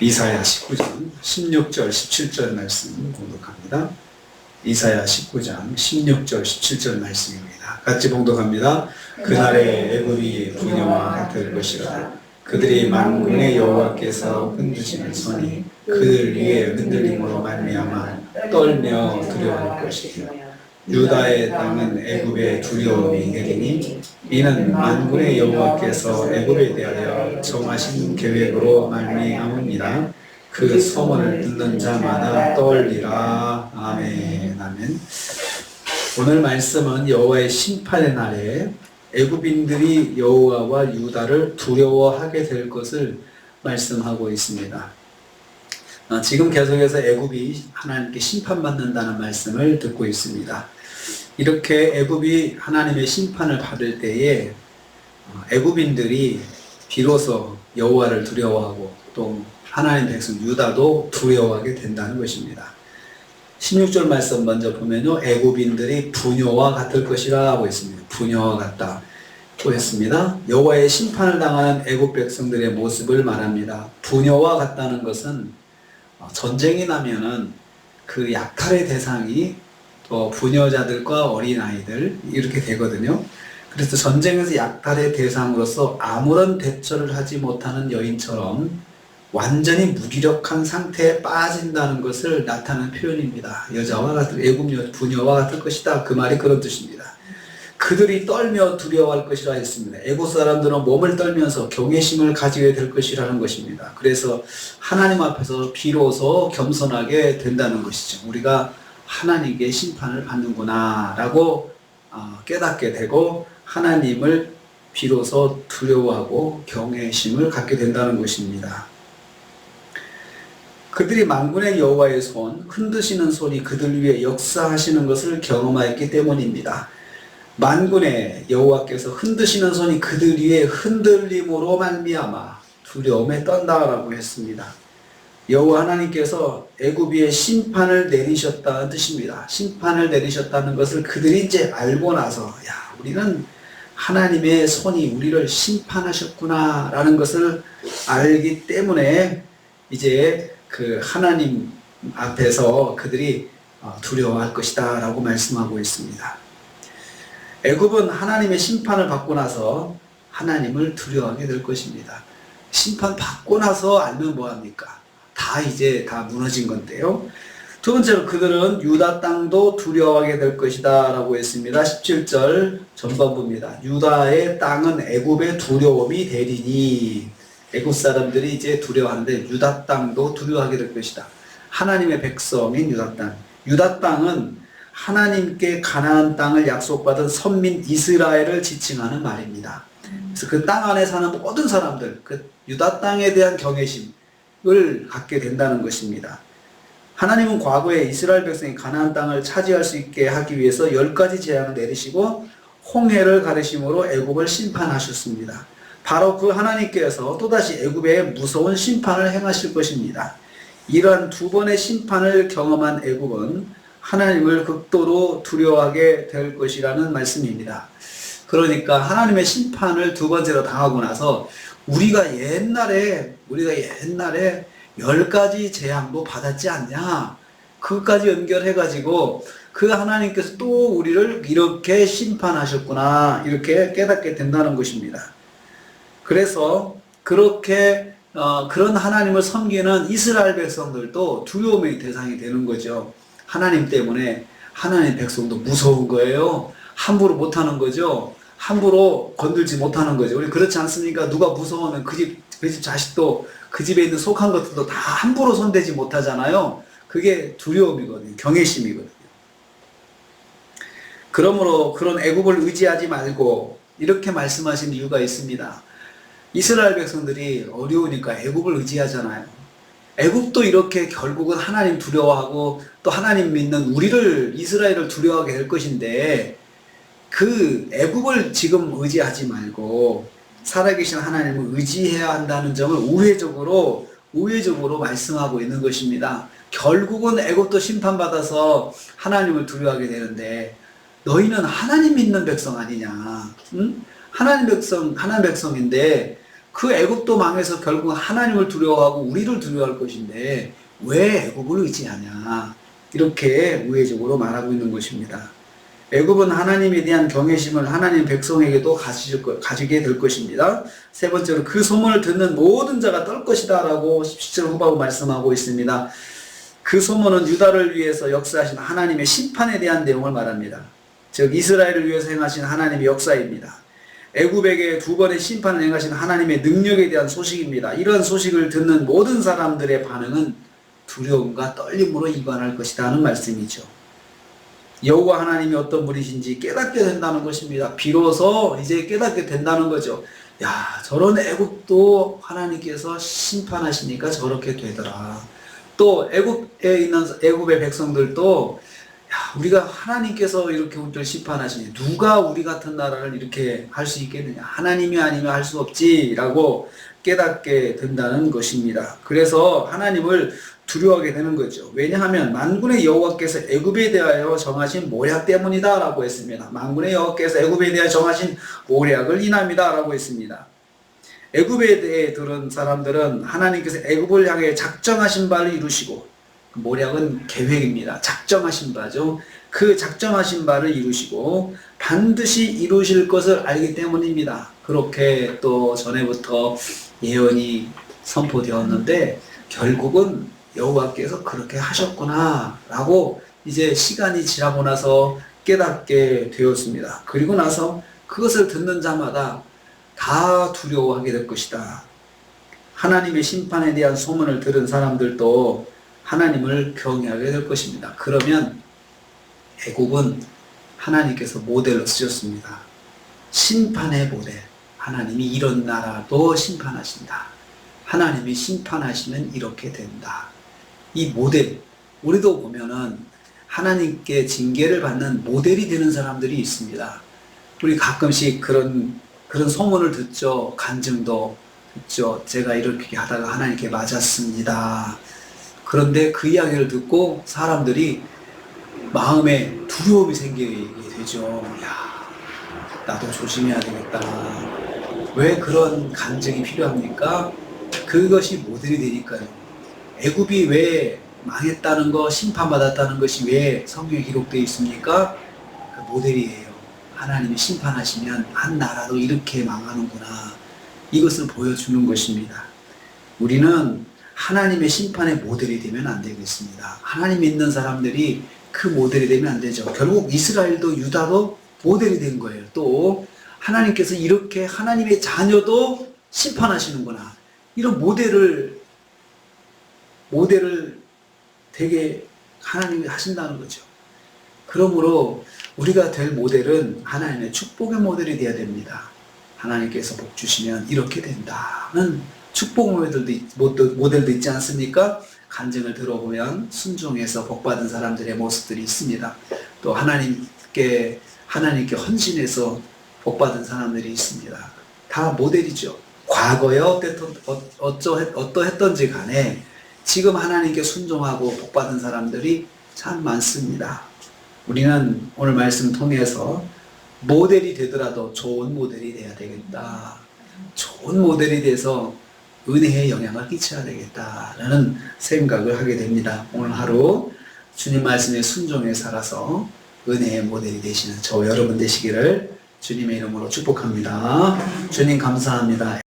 이사야 19장 16절 17절 말씀 봉독합니다. 이사야 19장 16절 17절 말씀입니다. 같이 봉독합니다. 그날에 애굽이 분야와 같을 것이라. 그들이 만군의 여호와께서 흔드시는 손이 그들 위에 흔들림으로 말미암아 떨며 두려워할 것이며 유다의 땅은 애굽의 두려움이 내리니 이는 만군의 여호와께서 애굽에 대하여 정하신 계획으로 말미암으니라. 그 소문을 듣는 자마다 떨리라. 아멘. 아멘. 오늘 말씀은 여호와의 심판의 날에 애굽인들이 여호와와 유다를 두려워하게 될 것을 말씀하고 있습니다. 지금 계속해서 애굽이 하나님께 심판받는다는 말씀을 듣고 있습니다. 이렇게 애굽이 하나님의 심판을 받을 때에 애굽인들이 비로소 여호와를 두려워하고 또 하나님 백성 유다도 두려워하게 된다는 것입니다. 16절 말씀 먼저 보면요, 애굽인들이 부녀와 같을 것이라 하고 있습니다. 부녀와 같다 고 했습니다. 여호와의 심판을 당하는 애굽 백성들의 모습을 말합니다. 부녀와 같다는 것은 전쟁이 나면은 그 약탈의 대상이 또 부녀자들과 어린아이들 이렇게 되거든요. 그래서 전쟁에서 약탈의 대상으로서 아무런 대처를 하지 못하는 여인처럼 완전히 무기력한 상태에 빠진다는 것을 나타내는 표현입니다. 여자와 같은 애굽 부녀와 같을 것이다. 그 말이 그런 뜻입니다. 그들이 떨며 두려워할 것이라 했습니다. 애굽 사람들은 몸을 떨면서 경외심을 가지게 될 것이라는 것입니다. 그래서 하나님 앞에서 비로소 겸손하게 된다는 것이죠. 우리가 하나님께 심판을 받는구나 라고 깨닫게 되고 하나님을 비로소 두려워하고 경외심을 갖게 된다는 것입니다. 그들이 만군의 여호와의 손, 흔드시는 손이 그들 위해 역사하시는 것을 경험하였기 때문입니다. 만군의 여호와께서 흔드시는 손이 그들 위에 흔들림으로 말미암아 두려움에 떤다라고 했습니다. 여호와 하나님께서 애굽 위에 심판을 내리셨다는 뜻입니다. 심판을 내리셨다는 것을 그들이 이제 알고 나서 우리는 하나님의 손이 우리를 심판하셨구나 라는 것을 알기 때문에 이제 그 하나님 앞에서 그들이 두려워할 것이다 라고 말씀하고 있습니다. 애굽은 하나님의 심판을 받고 나서 하나님을 두려워하게 될 것입니다. 심판 받고 나서 알면 뭐합니까? 이제 다 무너진 건데요. 두 번째로 그들은 유다 땅도 두려워하게 될 것이다 라고 했습니다. 17절 전반부입니다. 유다의 땅은 애굽의 두려움이 되리니, 애굽 사람들이 이제 두려워하는데 유다 땅도 두려워하게 될 것이다. 하나님의 백성인 유다 땅. 유다 땅은 하나님께 가나안 땅을 약속받은 선민 이스라엘을 지칭하는 말입니다. 그래서 그 땅 안에 사는 모든 사람들, 그 유다 땅에 대한 경외심을 갖게 된다는 것입니다. 하나님은 과거에 이스라엘 백성이 가나안 땅을 차지할 수 있게 하기 위해서 10가지 재앙을 내리시고 홍해를 가르심으로 애굽을 심판하셨습니다. 바로 그 하나님께서 또다시 애굽에 무서운 심판을 행하실 것입니다. 이러한 두 번의 심판을 경험한 애굽은 하나님을 극도로 두려워하게 될 것이라는 말씀입니다. 그러니까 하나님의 심판을 두 번째로 당하고 나서 우리가 옛날에 10가지 재앙도 받았지 않냐? 그것까지 연결해가지고 그 하나님께서 또 우리를 이렇게 심판하셨구나 이렇게 깨닫게 된다는 것입니다. 그래서 그렇게 그런 하나님을 섬기는 이스라엘 백성들도 두려움의 대상이 되는 거죠. 하나님 때문에 하나님 백성도 무서운 거예요. 함부로 못하는 거죠. 함부로 건들지 못하는 거죠. 우리 그렇지 않습니까? 누가 무서우면 그 집 자식도 그 집에 있는 속한 것들도 다 함부로 손대지 못하잖아요. 그게 두려움이거든요. 경외심이거든요. 그러므로 그런 애굽을 의지하지 말고 이렇게 말씀하신 이유가 있습니다. 이스라엘 백성들이 어려우니까 애굽을 의지하잖아요. 애굽도 이렇게 결국은 하나님 두려워하고 또 하나님 믿는 우리를 이스라엘을 두려워하게 될 것인데 그 애굽을 지금 의지하지 말고 살아계신 하나님을 의지해야 한다는 점을 우회적으로 말씀하고 있는 것입니다. 결국은 애굽도 심판받아서 하나님을 두려워하게 되는데 너희는 하나님 믿는 백성 아니냐? 응? 하나님 백성인데 그 애굽도 망해서 결국 하나님을 두려워하고 우리를 두려워할 것인데 왜 애굽을 의지하냐, 이렇게 우회적으로 말하고 있는 것입니다. 애굽은 하나님에 대한 경외심을 하나님 백성에게도 가지게 될 것입니다. 세 번째로 그 소문을 듣는 모든 자가 떨 것이다 라고 17절 후반부 말씀하고 있습니다. 그 소문은 유다를 위해서 역사하신 하나님의 심판에 대한 내용을 말합니다. 즉 이스라엘을 위해서 행하신 하나님의 역사입니다. 애굽에게 두 번의 심판을 행하신 하나님의 능력에 대한 소식입니다. 이런 소식을 듣는 모든 사람들의 반응은 두려움과 떨림으로 이관할 것이다 하는 말씀이죠. 여호와 하나님이 어떤 분이신지 깨닫게 된다는 것입니다. 비로소 이제 깨닫게 된다는 거죠. 야, 저런 애굽도 하나님께서 심판하시니까 저렇게 되더라. 또 애굽에 있는 애굽의 백성들도 야, 우리가 하나님께서 이렇게 우리를 심판하시니 누가 우리 같은 나라를 이렇게 할 수 있겠느냐, 하나님이 아니면 할 수 없지라고 깨닫게 된다는 것입니다. 그래서 하나님을 두려워하게 되는 거죠. 왜냐하면 만군의 여호와께서 애굽에 대하여 정하신 모략 때문이다 라고 했습니다. 만군의 여호와께서 애굽에 대하여 정하신 모략을 인합니다 라고 했습니다. 애굽에 대해 들은 사람들은 하나님께서 애굽을 향해 작정하신 바를 이루시고, 모략은 계획입니다. 작정하신 바죠. 그 작정하신 바를 이루시고 반드시 이루실 것을 알기 때문입니다. 그렇게 또 전에부터 예언이 선포되었는데 결국은 여호와께서 그렇게 하셨구나 라고 이제 시간이 지나고 나서 깨닫게 되었습니다. 그리고 나서 그것을 듣는 자마다 다 두려워하게 될 것이다. 하나님의 심판에 대한 소문을 들은 사람들도 하나님을 경외하게 될 것입니다. 그러면 애굽은 하나님께서 모델로 쓰셨습니다. 심판의 모델. 하나님이 이런 나라도 심판하신다. 하나님이 심판하시면 이렇게 된다. 이 모델, 우리도 보면은 하나님께 징계를 받는 모델이 되는 사람들이 있습니다. 우리 가끔씩 그런 소문을 듣죠. 간증도 듣죠. 제가 이렇게 하다가 하나님께 맞았습니다. 그런데 그 이야기를 듣고 사람들이 마음에 두려움이 생기게 되죠. 야, 나도 조심해야 되겠다. 왜 그런 간증이 필요합니까? 그것이 모델이 되니까요. 애굽이 왜 망했다는 거, 심판받았다는 것이 왜 성경에 기록되어 있습니까? 그 모델이에요. 하나님이 심판하시면 한 나라도 이렇게 망하는구나. 이것을 보여주는 것입니다. 우리는 하나님의 심판의 모델이 되면 안 되겠습니다. 하나님 믿는 사람들이 그 모델이 되면 안 되죠. 결국 이스라엘도 유다도 모델이 된 거예요. 또 하나님께서 이렇게 하나님의 자녀도 심판하시는구나. 이런 모델을 되게 하나님이 하신다는 거죠. 그러므로 우리가 될 모델은 하나님의 축복의 모델이 되어야 됩니다. 하나님께서 복 주시면 이렇게 된다는 축복 모델도 있지 않습니까? 간증을 들어보면 순종해서 복받은 사람들의 모습들이 있습니다. 또 하나님께 헌신해서 복받은 사람들이 있습니다. 다 모델이죠. 과거에 어떠했던지 간에 지금 하나님께 순종하고 복받은 사람들이 참 많습니다. 우리는 오늘 말씀 통해서 모델이 되더라도 좋은 모델이 돼야 되겠다. 좋은 모델이 돼서 은혜의 영향을 끼쳐야 되겠다라는 생각을 하게 됩니다. 오늘 하루 주님 말씀에 순종해 살아서 은혜의 모델이 되시는 저 여러분 되시기를 주님의 이름으로 축복합니다. 주님 감사합니다.